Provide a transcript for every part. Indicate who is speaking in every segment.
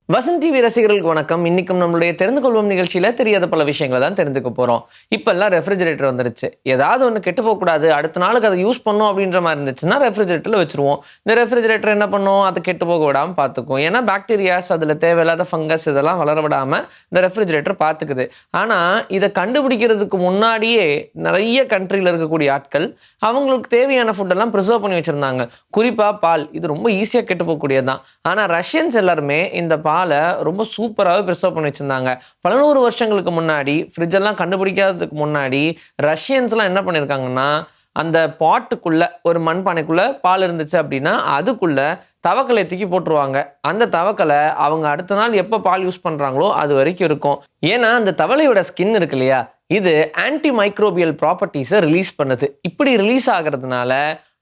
Speaker 1: Vasanth TV ரசிகர்களுக்கு வணக்கம். இன்னைக்கும் நம்மளுடைய தெரிந்து கொள்வோம் நிகழ்ச்சியில தெரியாத பல விஷயங்களை தான் தெரிஞ்சுக்க போறோம். இப்பெல்லாம் ரெஃப்ரிஜரேட்டர் வந்துருச்சு. ஏதாவது ஒன்று கெட்டு போகக்கூடாது, அடுத்த நாளுக்கு அதை யூஸ் பண்ணும் அப்படின்ற மாதிரி இருந்துச்சுன்னா ரெஃப்ரிஜரேட்டர்ல வச்சிருவோம். இந்த ரெஃப்ரிஜரேட்டர் என்ன பண்ணும், அதை கெட்டு போக விடாம பார்த்துக்கும். ஏன்னா பாக்டீரியாஸ், அதுல தேவையில்லாத ஃபங்கஸ் இதெல்லாம் வளர விடாம இந்த ரெஃப்ரிஜரேட்டர் பார்த்துக்குது. ஆனா இதை கண்டுபிடிக்கிறதுக்கு முன்னாடியே நிறைய கண்ட்ரில இருக்கக்கூடிய ஆட்கள் அவங்களுக்கு தேவையான ஃபுட்டெல்லாம் ப்ரிசர்வ் பண்ணி வச்சிருந்தாங்க. குறிப்பா பால், இது ரொம்ப ஈஸியா கெட்டு போகக்கூடியதுதான். ஆனா ரஷ்யன்ஸ் எல்லாருமே இந்த பாலை ரொம்ப சூப்பராகவே ப்ரிசர்வ் பண்ணி வச்சிருந்தாங்க. பல 100 வருஷங்களுக்கு முன்னாடி, ஃப்ரிட்ஜ் எல்லாம் கண்டுபிடிக்காததுக்கு முன்னாடி ரஷ்யன்ஸ்லாம் என்ன பண்ணியிருக்காங்கன்னா, அந்த பாட்டுக்குள்ள ஒரு மண்பானைக்குள்ள பால் இருந்துச்சு அப்படின்னா அதுக்குள்ள தவக்கலை தூக்கி போட்டுருவாங்க. அந்த தவக்கலை அவங்க அடுத்த நாள் எப்போ பால் யூஸ் பண்றாங்களோ அது வரைக்கும் இருக்கும். ஏன்னா அந்த தவளையோட ஸ்கின் இருக்கு இல்லையா, இது ஆன்டி மைக்ரோபியல் ப்ராப்பர்ட்டிஸை ரிலீஸ் பண்ணுது. இப்படி ரிலீஸ் ஆகிறதுனால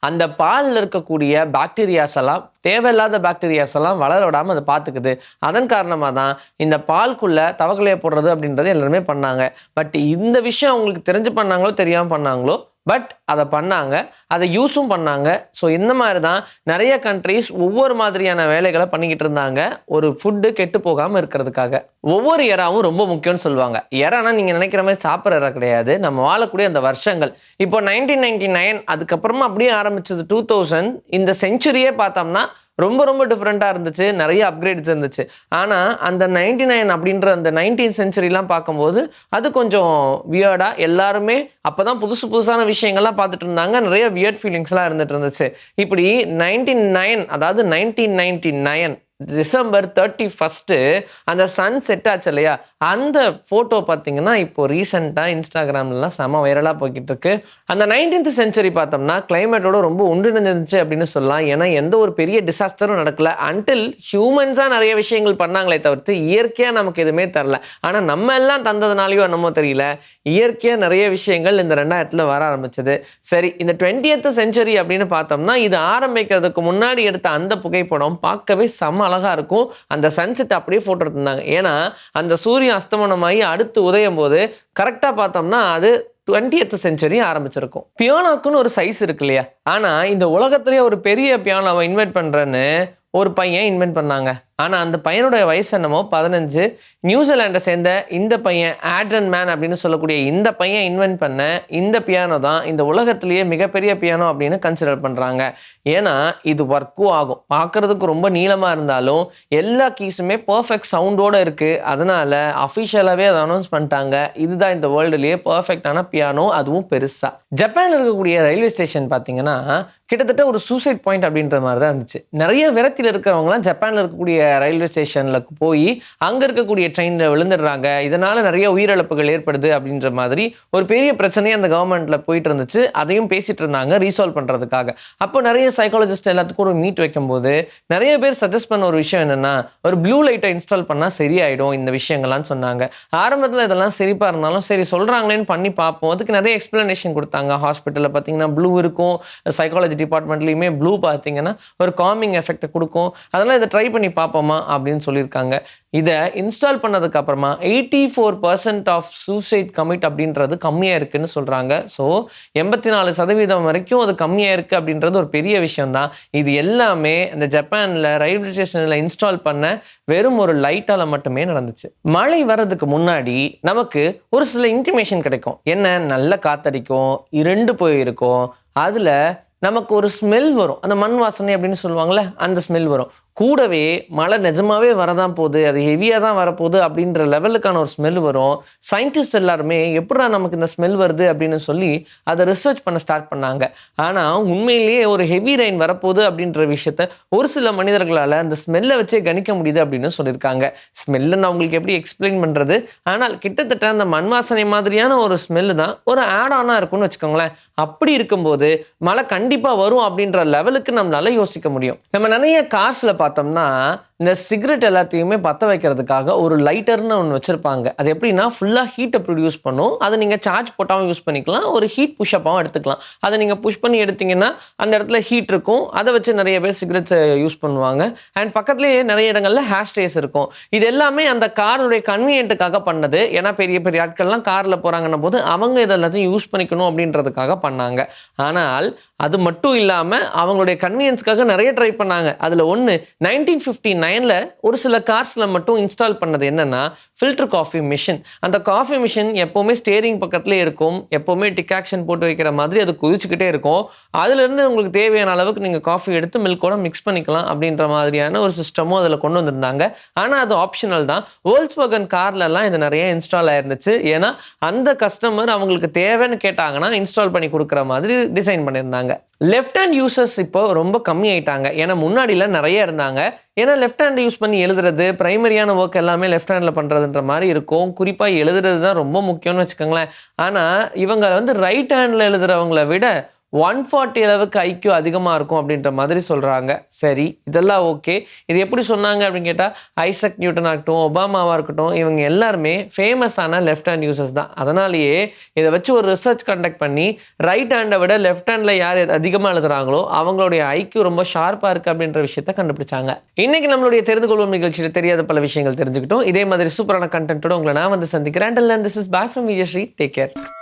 Speaker 1: அந்த பாலில் இருக்கக்கூடிய பாக்டீரியாஸ் எல்லாம், தேவையில்லாத பாக்டீரியாஸ் எல்லாம் வளர விடாமல் அதை பார்த்துக்குது. அதன் காரணமாக தான் இந்த பால்குள்ள தவக்கலையை போடுறது அப்படின்றது எல்லாருமே பண்ணாங்க. பட் இந்த விஷயம் அவங்களுக்கு தெரிஞ்சு பண்ணாங்களோ தெரியாமல் பண்ணாங்களோ, பட் அதை பண்ணாங்க, அதை யூஸும் பண்ணாங்க. ஸோ இந்த மாதிரி தான் நிறைய கண்ட்ரிஸ் ஒவ்வொரு மாதிரியான வேலைகளை பண்ணிக்கிட்டு இருந்தாங்க, ஒரு ஃபுட்டு கெட்டு போகாமல் இருக்கிறதுக்காக. ஒவ்வொரு எறாவும் ரொம்ப முக்கியம்னு சொல்லுவாங்க. எறானா நீங்கள் நினைக்கிற மாதிரி சாப்பிட்ற எறா கிடையாது, நம்ம வாழக்கூடிய அந்த வருஷங்கள். இப்போ 1999 அதுக்கப்புறமா அப்படியே ஆரம்பிச்சது 2000, இந்த செஞ்சுரியே பார்த்தோம்னா ரொம்ப ரொம்ப டிஃப்ரெண்ட்டாக இருந்துச்சு, நிறைய அப்கிரேட்ஸ் இருந்துச்சு. ஆனால் அந்த 99 அப்படின்ற அந்த 19th செஞ்சுரிலாம் பார்க்கும்போது அது கொஞ்சம் வியர்டாக, எல்லாருமே அப்போ தான் புதுசு புதுசான விஷயங்கள்லாம் பார்த்துட்டு இருந்தாங்க, நிறைய வியர்ட் ஃபீலிங்ஸ்லாம் இருந்துட்டு இருந்துச்சு. இப்படி 99, அதாவது 1999 டிசம்பர் 31 அந்த சன் செட் ஆச்சு இல்லையா, அந்த ஃபோட்டோ பார்த்தீங்கன்னா இப்போ ரீசெண்டாக இன்ஸ்டாகிராம்லாம் செம வைரலாக போய்கிட்டு இருக்கு. அந்த 19th செஞ்சுரி பார்த்தோம்னா கிளைமேட்டோட ரொம்ப ஒன்றிணைஞ்சிருந்துச்சு அப்படின்னு சொல்லலாம். ஏன்னா எந்த ஒரு பெரிய டிசாஸ்டரும் நடக்கல. அன்டில் ஹியூமன்ஸாக நிறைய விஷயங்கள் பண்ணாங்களே தவிர்த்து இயற்கையாக நமக்கு எதுவுமே தரல. ஆனால் நம்ம எல்லாம் தந்ததுனாலையோ என்னமோ தெரியல, இயற்கையாக நிறைய விஷயங்கள் இந்த 2000 வர ஆரம்பிச்சது. சரி, இந்த 20th செஞ்சுரி அப்படின்னு பார்த்தோம்னா இது ஆரம்பிக்கிறதுக்கு முன்னாடி எடுத்த அந்த புகைப்படம் பார்க்கவே செம அழகா இருக்கும். அந்த சன்செட் அப்படியே போட்டோ எடுத்திருந்தாங்க. ஏன்னா அந்த சூரியன் அஸ்தமனமாகி அடுத்து உதயம் போது கரெக்டா பார்த்தோம்னா அது 20th செஞ்சுரி ஆரம்பிச்சிருக்கும். பியானோக்குன்னு ஒரு சைஸ் இருக்கு இல்லையா, ஆனா இந்த உலகத்திலேயே ஒரு பெரிய பியானோவை இன்வென்ட் பண்றேன்னு ஒரு பையன் இன்வென்ட் பண்ணாங்க. ஆனால் அந்த பையனுடைய வயசு என்னமோ 15. நியூசிலாண்டை சேர்ந்த இந்த பையன் ஆட்ரன் மேன் அப்படின்னு சொல்லக்கூடிய இந்த பையன் இன்வென்ட் பண்ண இந்த பியானோ தான் இந்த உலகத்திலேயே மிகப்பெரிய பியானோ அப்படின்னு கன்சிடர் பண்ணுறாங்க. ஏன்னா இது ஒர்க்கும் ஆகும், பார்க்கறதுக்கு ரொம்ப நீளமாக இருந்தாலும் எல்லா கீஸுமே பர்ஃபெக்ட் சவுண்டோடு இருக்குது. அதனால அஃபிஷியலாகவே அதை அனௌன்ஸ் பண்ணிட்டாங்க, இதுதான் இந்த வேர்ல்டுலேயே பர்ஃபெக்டான பியானோ, அதுவும் பெருசாக. ஜப்பானில் இருக்கக்கூடிய ரயில்வே ஸ்டேஷன் பார்த்தீங்கன்னா கிட்டத்தட்ட ஒரு சூசைட் பாயிண்ட் அப்படின்ற மாதிரி தான் இருந்துச்சு. நிறைய விரக்தியில் இருக்கிறவங்களாம் ஜப்பானில் இருக்கக்கூடிய ரயில்வே ஸ்டேஷனில் போய் அங்கே இருக்கக்கூடிய ட்ரெயினில் விழுந்துடுறாங்க. இதனால் நிறைய உயிரிழப்புகள் ஏற்படுது அப்படின்ற மாதிரி ஒரு பெரிய பிரச்சனையே அந்த கவர்மெண்ட்டில் போயிட்டு இருந்துச்சு. அதையும் பேசிகிட்டு இருந்தாங்க ரீசால்வ் பண்ணுறதுக்காக. அப்போ நிறைய சைக்காலஜிஸ்ட் எல்லாத்துக்கும் ஒரு மீட் வைக்கும்போது நிறைய பேர் சஜஸ்ட் பண்ண ஒரு விஷயம் என்னென்னா, ஒரு ப்ளூ லைட்டை இன்ஸ்டால் பண்ணால் சரியாயிடும் இந்த விஷயங்கள்லாம் சொன்னாங்க. ஆரம்பத்தில் இதெல்லாம் சிரிப்பாக இருந்தாலும் சரி சொல்கிறாங்களேன்னு பண்ணி பார்ப்போம். அதுக்கு நிறைய எக்ஸ்பிளனேஷன் கொடுத்தாங்க. ஹாஸ்பிட்டலில் பார்த்தீங்கன்னா ப்ளூ இருக்கும், சைக்காலஜி டிபார்ட்மெண்ட்லையுமே ப்ளூ பார்த்தீங்கன்னா ஒரு காமிங் எஃபெக்ட் கொடுக்கும். அதெல்லாம் இதை ட்ரை பண்ணி பார்ப்போமா அப்படின்னு சொல்லியிருக்காங்க. இதை இன்ஸ்டால் பண்ணதுக்கு அப்புறமா 84% ஆஃப் சூசைட் கமிட் அப்படின்றது கம்மியாக இருக்குன்னு சொல்கிறாங்க. ஸோ 84% வரைக்கும் அது கம்மியாக இருக்குது அப்படின்றது ஒரு பெரிய விஷயம் தான். இது எல்லாமே இந்த ஜப்பானில் ரயில்வே ஸ்டேஷனில் இன்ஸ்டால் பண்ண வெறும் ஒரு லைட்டால் மட்டுமே நடந்துச்சு. மழை வர்றதுக்கு முன்னாடி நமக்கு ஒரு சில இன்டிமேஷன் கிடைக்கும். என்ன, நல்ல காத்தடிக்கும், இருண்டு போயிருக்கும், அதில் நமக்கு ஒரு ஸ்மெல் வரும், அந்த மண் வாசனை அப்படின்னு சொல்லுவாங்கள்ல, அந்த ஸ்மெல் வரும். கூடவே மழை நிஜமாவே வரதான் போகுது, அது ஹெவியாக தான் வரப்போகுது அப்படின்ற லெவலுக்கான ஒரு ஸ்மெல் வரும். சயின்டிஸ்ட் எல்லாருமே எப்படா நமக்கு இந்த ஸ்மெல் வருது அப்படின்னு சொல்லி அதை ரிசர்ச் பண்ண ஸ்டார்ட் பண்ணாங்க. ஆனால் உண்மையிலேயே ஒரு ஹெவி ரெயின் வரப்போகுது அப்படின்ற விஷயத்த ஒரு சில மனிதர்களால் அந்த ஸ்மெல்லை வச்சே கணிக்க முடியுது அப்படின்னு சொல்லியிருக்காங்க. ஸ்மெல்லை நான் உங்களுக்கு எப்படி எக்ஸ்பிளைன் பண்ணுறது, ஆனால் கிட்டத்தட்ட அந்த மண் வாசனை மாதிரியான ஒரு ஸ்மெல்லு தான் ஒரு ஆட் ஆனாக இருக்கும்னு வச்சுக்கோங்களேன். அப்படி இருக்கும்போது மழை கண்டிப்பாக வரும் அப்படின்ற லெவலுக்கு நம்மளால யோசிக்க முடியும். நம்ம நிறைய காசில் பார்த்தோம்னா இந்த சிகரெட் எல்லாத்தையுமே பற்ற வைக்கிறதுக்காக ஒரு லைட்டர்னு ஒன்று வச்சுருப்பாங்க. அது எப்படின்னா ஃபுல்லாக ஹீட்டை ப்ரொடியூஸ் பண்ணும். அதை நீங்கள் சார்ஜ் போட்டாலும் யூஸ் பண்ணிக்கலாம், ஒரு ஹீட் புஷ்அப்பாகவும் எடுத்துக்கலாம். அதை நீங்கள் புஷ் பண்ணி எடுத்தீங்கன்னா அந்த இடத்துல ஹீட் இருக்கும், அதை வச்சு நிறைய பேர் சிகரெட்ஸை யூஸ் பண்ணுவாங்க. அண்ட் பக்கத்துலேயே நிறைய இடங்களில் ஹேஷ்டேஸ் இருக்கும். இது எல்லாமே அந்த காருடைய கன்வீனியன்ட்டுக்காக பண்ணது. ஏன்னா பெரிய பெரிய ஆட்கள்லாம் காரில் போகிறாங்கன்ன போது அவங்க இதை எல்லாத்தையும் யூஸ் பண்ணிக்கணும் அப்படின்றதுக்காக பண்ணாங்க. ஆனால் அது மட்டும் இல்லாமல் அவங்களுடைய கன்வீனியன்ஸ்க்காக நிறைய ட்ரை பண்ணாங்க. அதில் ஒன்று 1959 2009ல் ஒரு சில கார்ஸில் மட்டும் இன்ஸ்டால் பண்ணது என்னன்னா ஃபில்டர் காஃபி மிஷின். அந்த காஃபி மிஷின் எப்போவுமே ஸ்டேரிங் பக்கத்துலேயே இருக்கும். எப்போவுமே டிகாக்ஷன் போட்டு வைக்கிற மாதிரி அது குதிச்சுக்கிட்டே இருக்கும். அதுலேருந்து உங்களுக்கு தேவையான அளவுக்கு நீங்கள் காஃபி எடுத்து மில்கோட மிக்ஸ் பண்ணிக்கலாம் அப்படின்ற மாதிரியான ஒரு சிஸ்டமும் அதில் கொண்டு வந்திருந்தாங்க. ஆனால் அது ஆப்ஷனல் தான். வோல்க்ஸ்வாகன் கார்லலாம் இது நிறைய இன்ஸ்டால் ஆயிருந்துச்சு. ஏன்னா அந்த கஸ்டமர் அவங்களுக்கு தேவைன்னு கேட்டாங்கன்னா இன்ஸ்டால் பண்ணி கொடுக்குற மாதிரி டிசைன் பண்ணியிருந்தாங்க. லெஃப்ட் ஹேண்ட் யூசர்ஸ் இப்போ ரொம்ப கம்மி ஆயிட்டாங்க. ஏன்னா முன்னாடியில் நிறைய இருந்தாங்க. ஏன்னா லெஃப்ட் ஹேண்ட் யூஸ் பண்ணி எழுதுறது, பிரைமரியான ஒர்க் எல்லாமே லெஃப்ட் ஹேண்டில் பண்ணுறதுன்ற மாதிரி இருக்கும். குறிப்பாக எழுதுறது தான் ரொம்ப முக்கியம்னு வச்சுக்கோங்களேன். ஆனால் இவங்க வந்து ரைட் ஹேண்டில் எழுதுறவங்கள விட 140 அளவுக்கு ஐக்யூ அதிகமாக இருக்கும் அப்படின்ற மாதிரி சொல்கிறாங்க. சரி, இதெல்லாம் ஓகே. இது எப்படி சொன்னாங்க அப்படின்னு கேட்டால், ஐசக் நியூட்டனாக இருக்கட்டும், ஒபாமாவாக இருக்கட்டும், இவங்க எல்லாருமே ஃபேமஸான லெஃப்ட் ஹேண்ட் யூசர்ஸ் தான். அதனாலேயே இதை வச்சு ஒரு ரிசர்ச் கண்டக்ட் பண்ணி ரைட் ஹேண்டை விட லெஃப்ட் ஹேண்டில் யார் அதிகமாக எழுதுறாங்களோ அவங்களுடைய ஐக்யூ ரொம்ப ஷார்ப்பாக இருக்குது அப்படின்ற விஷயத்த கண்டுபிடிச்சாங்க. இன்னைக்கு நம்மளுடைய தெரிந்து கொள்வோம் நிகழ்ச்சியில் தெரியாத பல விஷயங்கள் தெரிஞ்சுக்கிட்டோம். இதே மாதிரி சூப்பரான கண்டென்ட்டோட உங்களை நான் வந்து சந்திக்கிறேன். Until then, this is bye from Vijay Sri. Take care.